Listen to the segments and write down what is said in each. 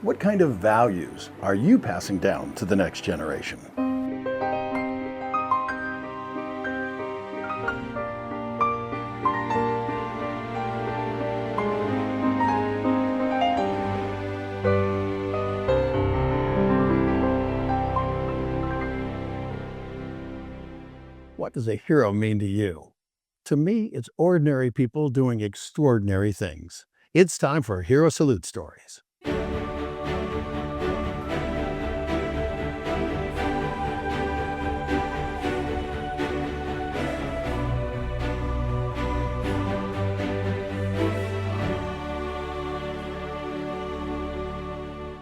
What kind of values are you passing down to the next generation? What does a hero mean to you? To me, it's ordinary people doing extraordinary things. It's time for Hero Salute Stories.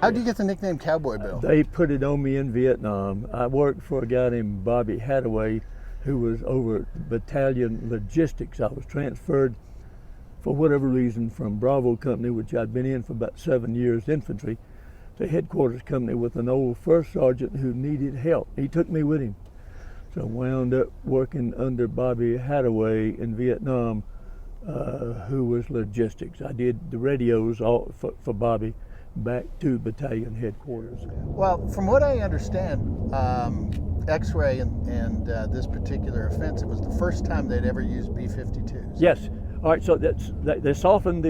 How'd you get the nickname Cowboy Bill? They put it on me in Vietnam. I worked for a guy named Bobby Hadaway, who was over battalion logistics. I was transferred for whatever reason from Bravo Company, which I'd been in for about 7 years, infantry, to headquarters company with an old first sergeant who needed help. He took me with him. So I wound up working under Bobby Hadaway in Vietnam, who was logistics. I did the radios all for Bobby back to battalion headquarters. Well, from what I understand, X-ray and this particular offense, it was the first time they'd ever used B-52s. Yes. All right, so they softened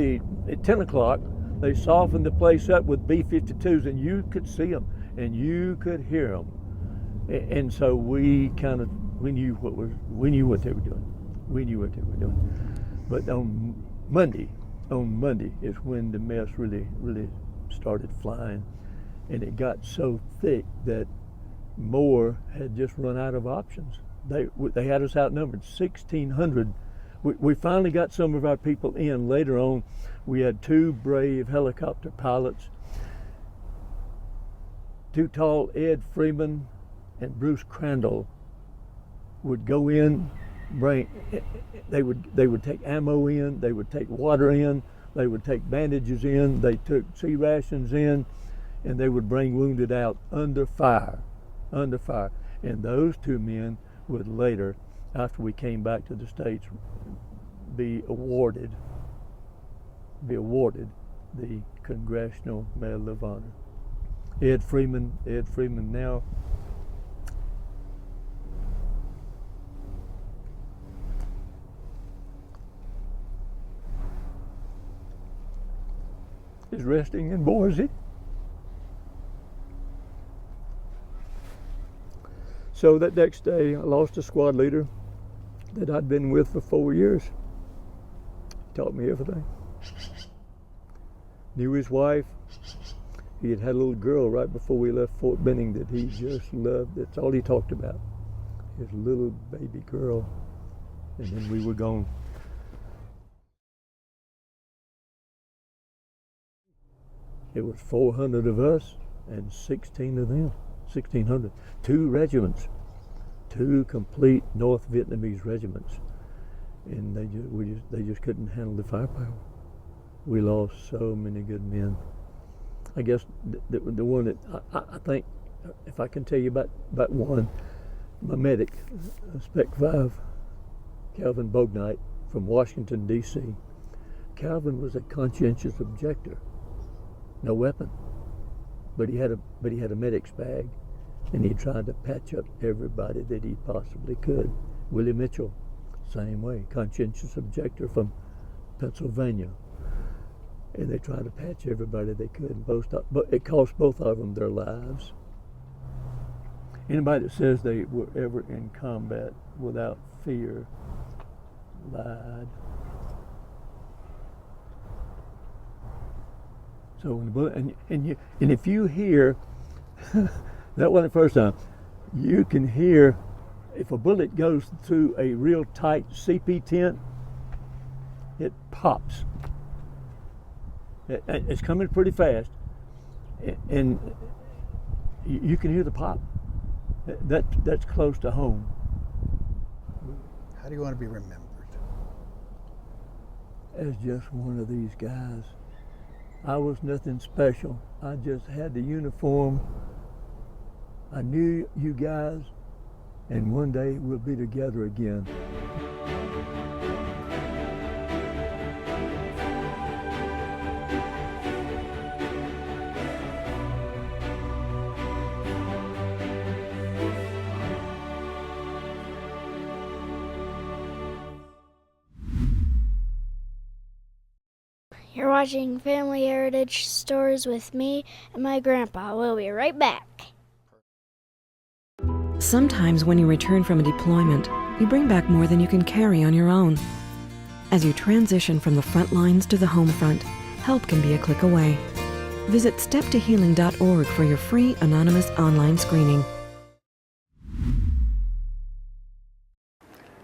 at 10 o'clock, they softened the place up with B-52s, and you could see them, and you could hear them. And so we knew what they were doing. We knew what they were doing. But on Monday is when the mess really started flying, and it got so thick that Moore had just run out of options. They had us outnumbered, 1,600. We finally got some of our people in. Later on, we had two brave helicopter pilots, Too Tall Ed Freeman and Bruce Crandall would go in, they would take ammo in, they would take water in, they would take bandages in, they took sea rations in, and they would bring wounded out under fire. And those two men would later, after we came back to the States, be awarded the Congressional Medal of Honor. Ed Freeman now is resting in Boise. So that next day, I lost a squad leader that I'd been with for 4 years. He taught me everything. Knew his wife. He had a little girl right before we left Fort Benning that he just loved. That's all he talked about, his little baby girl. And then we were gone. It was 400 of us and 16 of them, 1,600. 2 regiments, 2 complete North Vietnamese regiments. And they just couldn't handle the firepower. We lost so many good men. I guess the one that I think, if I can tell you about one, my medic, Spec 5, Calvin Bognite from Washington, D.C. Calvin was a conscientious objector. No weapon, but he had a medic's bag, and he tried to patch up everybody that he possibly could. Willie Mitchell, same way, conscientious objector from Pennsylvania, and they tried to patch everybody they could. But it cost both of them their lives. Anybody that says they were ever in combat without fear lied. So and if you hear, that wasn't the first time, you can hear if a bullet goes through a real tight CP tent, it pops. It's coming pretty fast, and you can hear the pop. That's close to home. How do you want to be remembered? As just one of these guys. I was nothing special. I just had the uniform. I knew you guys, and one day we'll be together again. You're watching Family Heritage Stories with me and my grandpa. We'll be right back. Sometimes when you return from a deployment, you bring back more than you can carry on your own. As you transition from the front lines to the home front, help can be a click away. Visit steptohealing.org for your free anonymous online screening.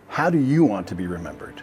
How do you want to be remembered?